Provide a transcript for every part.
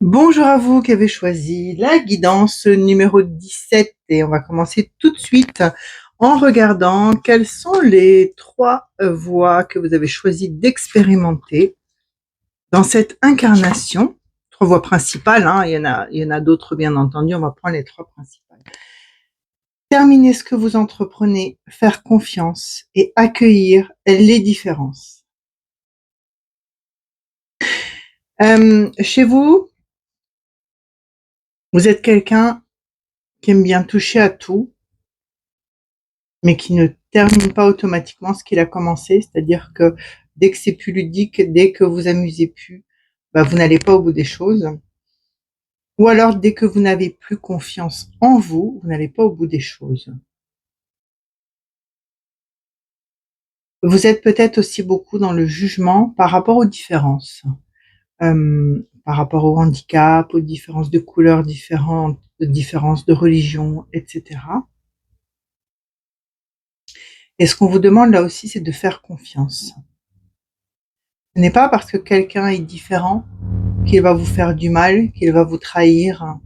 Bonjour à vous qui avez choisi la guidance numéro 17 et on va commencer tout de suite en regardant quelles sont les 3 voies que vous avez choisi d'expérimenter dans cette incarnation. 3 voies principales, hein, il y en a d'autres bien entendu, on va prendre les 3 principales. Terminer ce que vous entreprenez, faire confiance et accueillir les différences. Chez vous, vous êtes quelqu'un qui aime bien toucher à tout, mais qui ne termine pas automatiquement ce qu'il a commencé. C'est-à-dire que dès que c'est plus ludique, dès que vous amusez plus, bah, vous n'allez pas au bout des choses. Ou alors, dès que vous n'avez plus confiance en vous, vous n'allez pas au bout des choses. Vous êtes peut-être aussi beaucoup dans le jugement par rapport aux différences, par rapport au handicap, aux différences de couleurs différentes, aux différences de religion, etc. Et ce qu'on vous demande là aussi, c'est de faire confiance. Ce n'est pas parce que quelqu'un est différent qu'il va vous faire du mal, qu'il va vous trahir.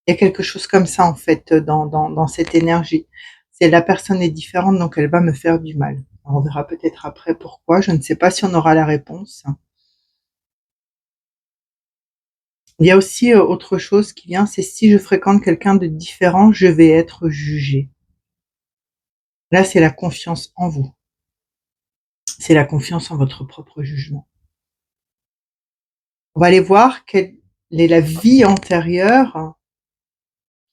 Il y a quelque chose comme ça en fait dans cette énergie. C'est la personne est différente, donc elle va me faire du mal. On verra peut-être après pourquoi. Je ne sais pas si on aura la réponse. Il y a aussi autre chose qui vient, c'est si je fréquente quelqu'un de différent, je vais être jugée. Là, c'est la confiance en vous. C'est la confiance en votre propre jugement. On va aller voir quelle est la vie antérieure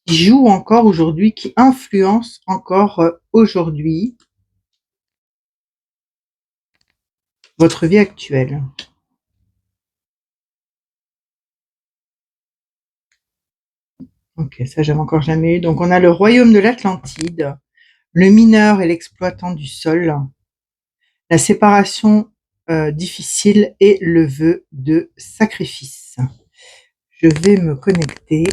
qui joue encore aujourd'hui, qui influence encore aujourd'hui votre vie actuelle. Ok, ça j'avais encore jamais eu. Donc on a le royaume de l'Atlantide, le mineur et l'exploitant du sol, la séparation difficile et le vœu de sacrifice. Je vais me connecter.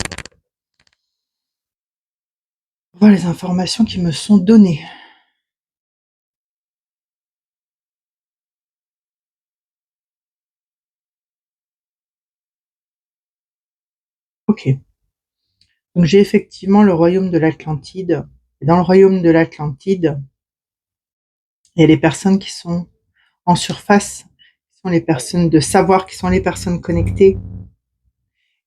Voilà les informations qui me sont données. Ok. Donc j'ai effectivement le royaume de l'Atlantide. Et dans le royaume de l'Atlantide, il y a les personnes qui sont en surface, qui sont les personnes de savoir, qui sont les personnes connectées.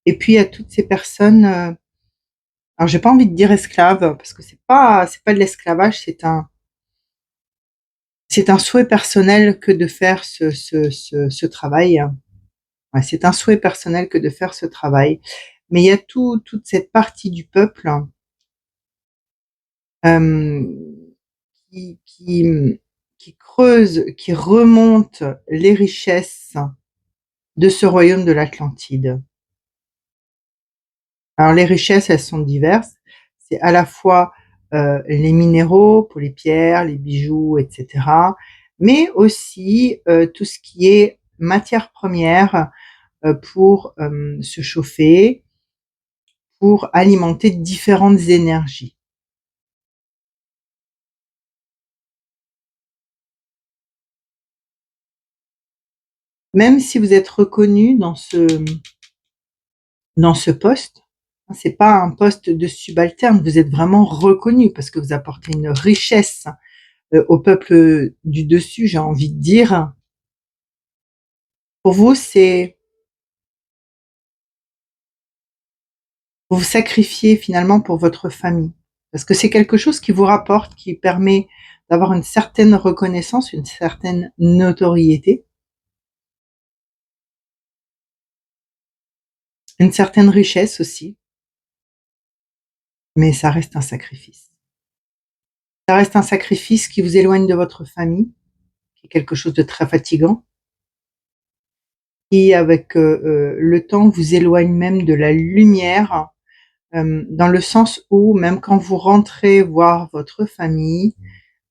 Et puis il y a toutes ces personnes. Alors j'ai pas envie de dire esclaves parce que c'est pas de l'esclavage, c'est un souhait personnel que de faire ce travail. Ouais, c'est un souhait personnel que de faire ce travail. Mais il y a toute cette partie du peuple euh, qui, qui, qui creuse, qui remonte les richesses de ce royaume de l'Atlantide. Alors les richesses, elles sont diverses. C'est à la fois les minéraux pour les pierres, les bijoux, etc. Mais aussi tout ce qui est matière première pour se chauffer, pour alimenter différentes énergies. Même si vous êtes reconnu dans ce poste, c'est pas un poste de subalterne, vous êtes vraiment reconnu parce que vous apportez une richesse au peuple du dessus, j'ai envie de dire. Pour vous, c'est vous vous sacrifiez finalement pour votre famille. Parce que c'est quelque chose qui vous rapporte, qui permet d'avoir une certaine reconnaissance, une certaine notoriété, une certaine richesse aussi. mais ça reste un sacrifice. Ça reste un sacrifice qui vous éloigne de votre famille, qui est quelque chose de très fatigant, qui avec le temps vous éloigne même de la lumière, dans le sens où même quand vous rentrez voir votre famille,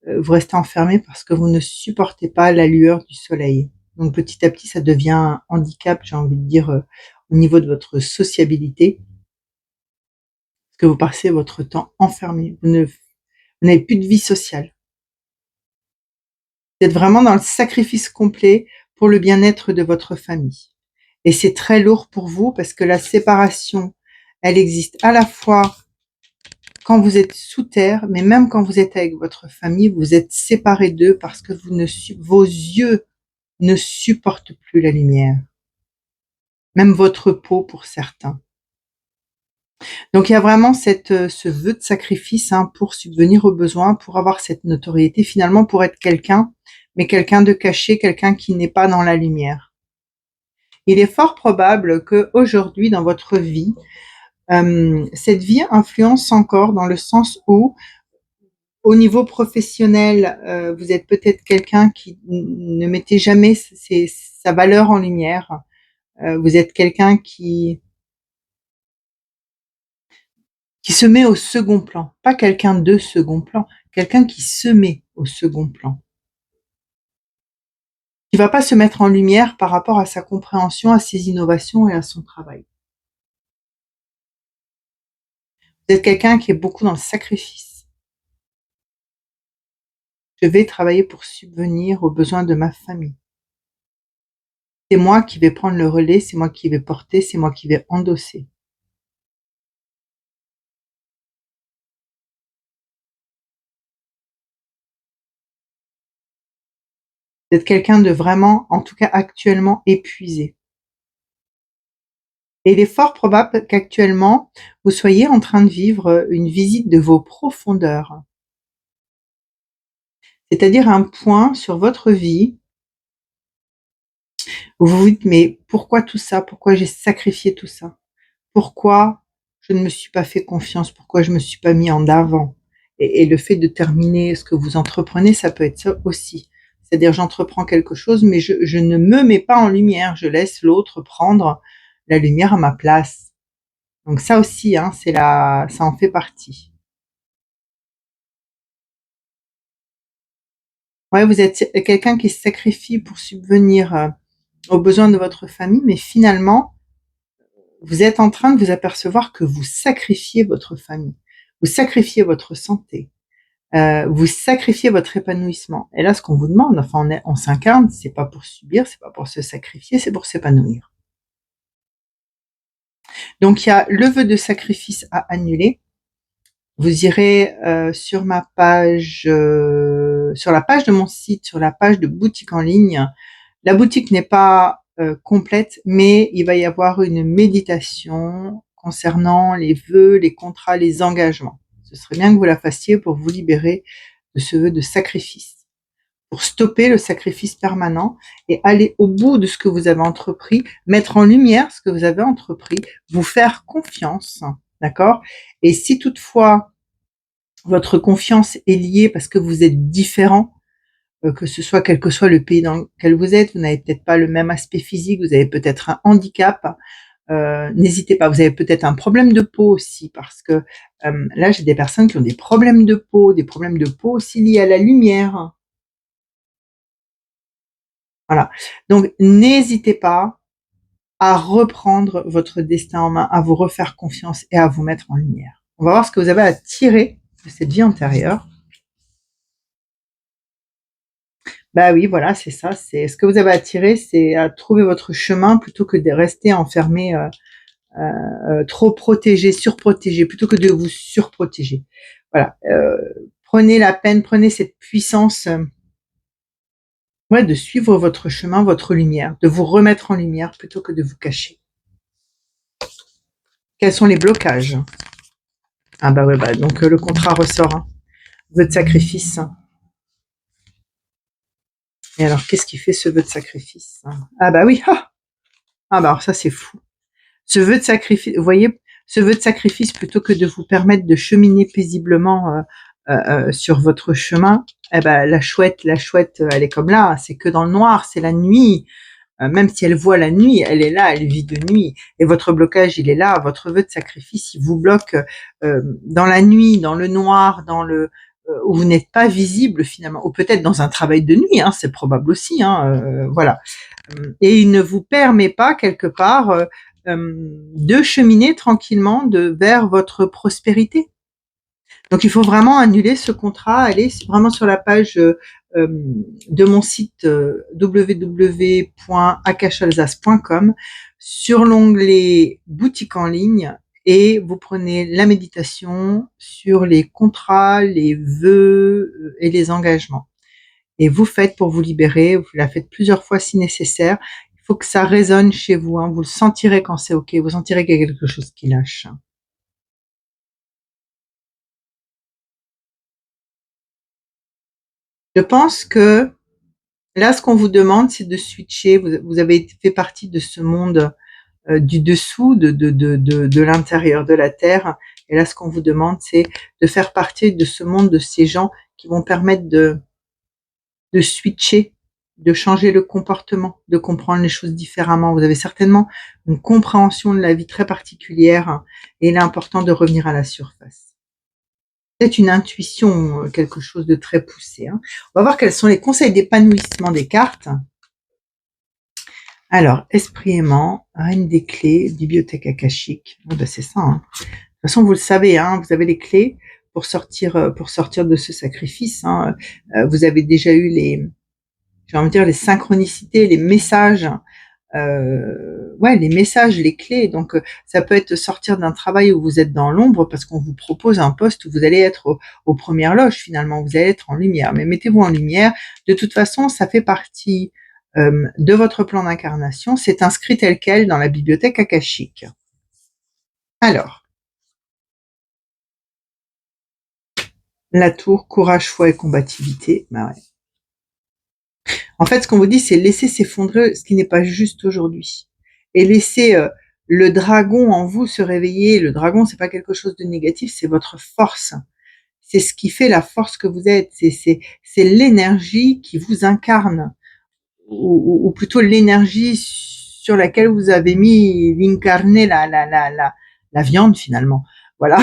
vous restez enfermé parce que vous ne supportez pas la lueur du soleil. Donc petit à petit, ça devient un handicap, j'ai envie de dire, au niveau de votre sociabilité, parce que vous passez votre temps enfermé. Vous n'avez plus de vie sociale. Vous êtes vraiment dans le sacrifice complet pour le bien-être de votre famille. Et c'est très lourd pour vous parce que la séparation, elle existe à la fois quand vous êtes sous terre, mais même quand vous êtes avec votre famille, vous êtes séparés d'eux parce que vos yeux ne supportent plus la lumière. Même votre peau pour certains. Donc il y a vraiment ce vœu de sacrifice, hein, pour subvenir aux besoins, pour avoir cette notoriété, finalement pour être quelqu'un, mais quelqu'un de caché, quelqu'un qui n'est pas dans la lumière. Il est fort probable qu'aujourd'hui, dans votre vie, cette vie influence encore dans le sens où, au niveau professionnel, vous êtes peut-être quelqu'un qui ne mettait jamais sa valeur en lumière. Vous êtes quelqu'un qui se met au second plan, pas quelqu'un de second plan, quelqu'un qui se met au second plan. Qui va pas se mettre en lumière par rapport à sa compréhension, à ses innovations et à son travail. Vous êtes quelqu'un qui est beaucoup dans le sacrifice. Je vais travailler pour subvenir aux besoins de ma famille. C'est moi qui vais prendre le relais, c'est moi qui vais porter, c'est moi qui vais endosser. Vous êtes quelqu'un de vraiment, en tout cas actuellement, épuisé. Et il est fort probable qu'actuellement, vous soyez en train de vivre une visite de vos profondeurs. C'est-à-dire un point sur votre vie où vous vous dites: «Mais pourquoi tout ça? Pourquoi j'ai sacrifié tout ça? Pourquoi je ne me suis pas fait confiance? Pourquoi je me suis pas mis en avant?» Et le fait de terminer ce que vous entreprenez, ça peut être ça aussi. C'est-à-dire j'entreprends quelque chose, mais je ne me mets pas en lumière, je laisse l'autre prendre la lumière à ma place. Donc ça aussi, hein, ça en fait partie. Ouais, vous êtes quelqu'un qui se sacrifie pour subvenir, aux besoins de votre famille, mais finalement, vous êtes en train de vous apercevoir que vous sacrifiez votre famille, vous sacrifiez votre santé, vous sacrifiez votre épanouissement. Et là, ce qu'on vous demande, enfin, on s'incarne, c'est pas pour subir, c'est pas pour se sacrifier, c'est pour s'épanouir. Donc, il y a le vœu de sacrifice à annuler. Vous irez sur ma page, sur la page de mon site, sur la page de boutique en ligne. La boutique n'est pas complète, mais il va y avoir une méditation concernant les vœux, les contrats, les engagements. Ce serait bien que vous la fassiez pour vous libérer de ce vœu de sacrifice, pour stopper le sacrifice permanent et aller au bout de ce que vous avez entrepris, mettre en lumière ce que vous avez entrepris, vous faire confiance, d'accord? Et si toutefois votre confiance est liée parce que vous êtes différent, que ce soit quel que soit le pays dans lequel vous êtes, vous n'avez peut-être pas le même aspect physique, vous avez peut-être un handicap, n'hésitez pas. Vous avez peut-être un problème de peau aussi parce que là, j'ai des personnes qui ont des problèmes de peau aussi liés à la lumière. Voilà. Donc, n'hésitez pas à reprendre votre destin en main, à vous refaire confiance et à vous mettre en lumière. On va voir ce que vous avez à tirer de cette vie antérieure. Bah oui, voilà, c'est ça. C'est ce que vous avez à tirer, c'est à trouver votre chemin plutôt que de rester enfermé, trop protégé, surprotégé, plutôt que de vous surprotéger. Voilà. Prenez la peine, prenez cette puissance, ouais, de suivre votre chemin, votre lumière, de vous remettre en lumière plutôt que de vous cacher. Quels sont les blocages? Ah bah ouais, bah donc le contrat ressort, hein. Vœu de sacrifice. Et alors, qu'est-ce qui fait ce vœu de sacrifice? Ah bah oui, ah bah alors ça c'est fou. Ce vœu de sacrifice, vous voyez, ce vœu de sacrifice, plutôt que de vous permettre de cheminer paisiblement sur votre chemin, eh ben, la chouette, elle est comme là, c'est que dans le noir, c'est la nuit. Même si elle voit la nuit, elle est là, elle vit de nuit. Et votre blocage, il est là. Votre vœu de sacrifice, il vous bloque dans la nuit, dans le noir, dans le où vous n'êtes pas visible finalement, ou peut-être dans un travail de nuit, hein, c'est probable aussi. Voilà. Et il ne vous permet pas quelque part de cheminer tranquillement vers votre prospérité. Donc il faut vraiment annuler ce contrat, aller vraiment sur la page de mon site www.akashalsace.com, sur l'onglet boutique en ligne, et vous prenez la méditation sur les contrats, les vœux et les engagements. Et vous faites pour vous libérer, vous la faites plusieurs fois si nécessaire. Il faut que ça résonne chez vous, hein. Vous le sentirez quand c'est OK, vous sentirez qu'il y a quelque chose qui lâche. Je pense que là, ce qu'on vous demande, c'est de switcher. Vous avez fait partie de ce monde du dessous, de l'intérieur de la Terre. Et là, ce qu'on vous demande, c'est de faire partie de ce monde de ces gens qui vont permettre de switcher, de changer le comportement, de comprendre les choses différemment. Vous avez certainement une compréhension de la vie très particulière, et il est important de revenir à la surface. Peut-être une intuition, quelque chose de très poussé. On va voir quels sont les conseils d'épanouissement des cartes. Alors, esprit aimant, reine des clés, bibliothèque akashique. C'est ça. De toute façon, vous le savez, vous avez les clés pour sortir de ce sacrifice. Vous avez déjà eu j'ai envie de dire, les synchronicités, les messages. Les messages, les clés. Donc, ça peut être sortir d'un travail où vous êtes dans l'ombre parce qu'on vous propose un poste où vous allez être aux premières loges finalement. Vous allez être en lumière. Mais mettez-vous en lumière. De toute façon, ça fait partie de votre plan d'incarnation. C'est inscrit tel quel dans la bibliothèque akashique. Alors, la tour, courage, foi et combativité. Ouais. En fait, ce qu'on vous dit, c'est laisser s'effondrer ce qui n'est pas juste aujourd'hui. Et laisser le dragon en vous se réveiller. Le dragon, c'est pas quelque chose de négatif, c'est votre force. C'est ce qui fait la force que vous êtes. C'est l'énergie qui vous incarne. Ou plutôt l'énergie sur laquelle vous avez mis l'incarné, la viande finalement. Voilà.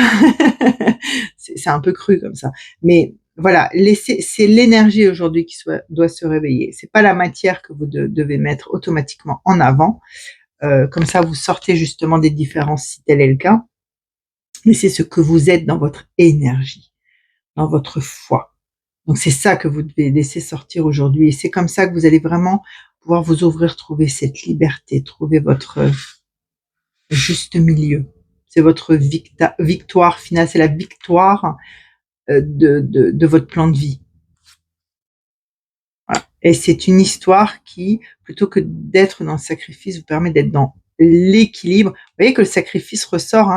C'est un peu cru comme ça. Mais voilà, c'est l'énergie aujourd'hui qui doit se réveiller. C'est pas la matière que vous devez mettre automatiquement en avant. Comme ça, vous sortez justement des différences si tel est le cas. Mais c'est ce que vous êtes dans votre énergie, dans votre foi. Donc c'est ça que vous devez laisser sortir aujourd'hui. Et c'est comme ça que vous allez vraiment pouvoir vous ouvrir, trouver cette liberté, trouver votre juste milieu. C'est votre victoire finale, c'est la victoire de votre plan de vie. Voilà. Et c'est une histoire qui, plutôt que d'être dans le sacrifice, vous permet d'être dans l'équilibre. Vous voyez que le sacrifice ressort,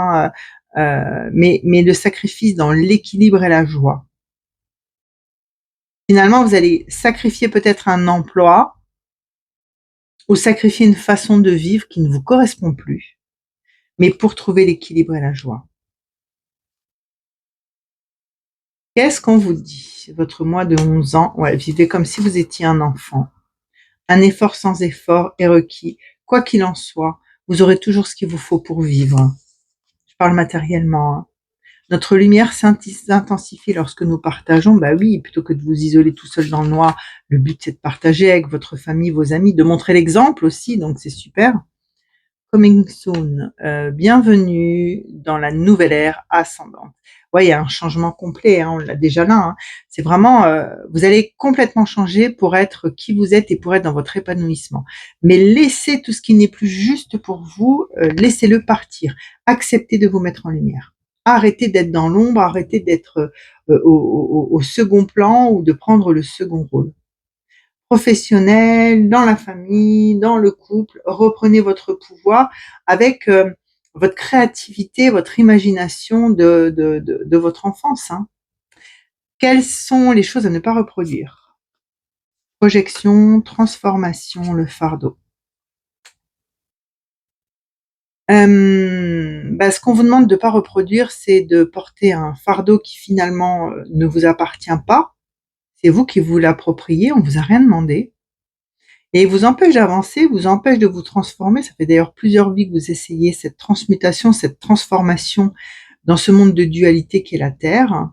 mais le sacrifice dans l'équilibre et la joie. Finalement, vous allez sacrifier peut-être un emploi ou sacrifier une façon de vivre qui ne vous correspond plus, mais pour trouver l'équilibre et la joie. Qu'est-ce qu'on vous dit? Votre moi de 11 ans, vivez comme si vous étiez un enfant. Un effort sans effort est requis. Quoi qu'il en soit, vous aurez toujours ce qu'il vous faut pour vivre. Je parle matériellement. Notre lumière s'intensifie lorsque nous partageons. Bah oui, plutôt que de vous isoler tout seul dans le noir, le but c'est de partager avec votre famille, vos amis, de montrer l'exemple aussi, donc c'est super. Coming soon, bienvenue dans la nouvelle ère ascendante. Ouais, il y a un changement complet, on l'a déjà là. C'est vraiment, vous allez complètement changer pour être qui vous êtes et pour être dans votre épanouissement. Mais laissez tout ce qui n'est plus juste pour vous, laissez-le partir. Acceptez de vous mettre en lumière. Arrêtez d'être dans l'ombre, arrêtez d'être au second plan ou de prendre le second rôle. Professionnel, dans la famille, dans le couple, reprenez votre pouvoir avec votre créativité, votre imagination de votre enfance. Quelles sont les choses à ne pas reproduire? Projection, transformation, le fardeau. Ce qu'on vous demande de ne pas reproduire, c'est de porter un fardeau qui finalement ne vous appartient pas. C'est vous qui vous l'appropriez, on vous a rien demandé. Et il vous empêche d'avancer, vous empêche de vous transformer. Ça fait d'ailleurs plusieurs vies que vous essayez cette transmutation, cette transformation dans ce monde de dualité qu'est la Terre.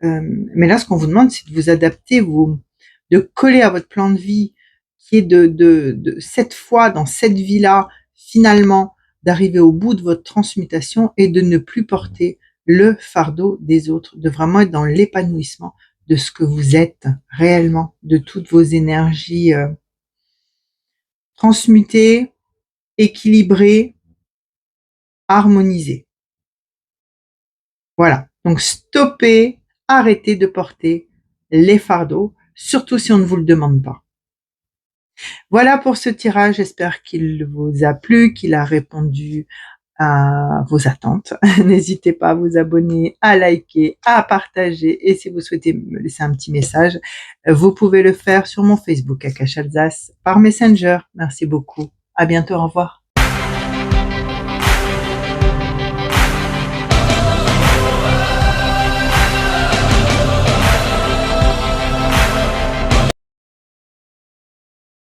Mais là, ce qu'on vous demande, c'est de vous adapter, de coller à votre plan de vie, qui est de cette fois, dans cette vie-là, finalement, d'arriver au bout de votre transmutation et de ne plus porter le fardeau des autres, de vraiment être dans l'épanouissement de ce que vous êtes réellement, de toutes vos énergies transmutées, équilibrées, harmonisées. Voilà. Donc, stoppez, arrêtez de porter les fardeaux, surtout si on ne vous le demande pas. Voilà pour ce tirage, j'espère qu'il vous a plu, qu'il a répondu à vos attentes. N'hésitez pas à vous abonner, à liker, à partager et si vous souhaitez me laisser un petit message, vous pouvez le faire sur mon Facebook Akash Alsace par Messenger. Merci beaucoup. À bientôt, au revoir.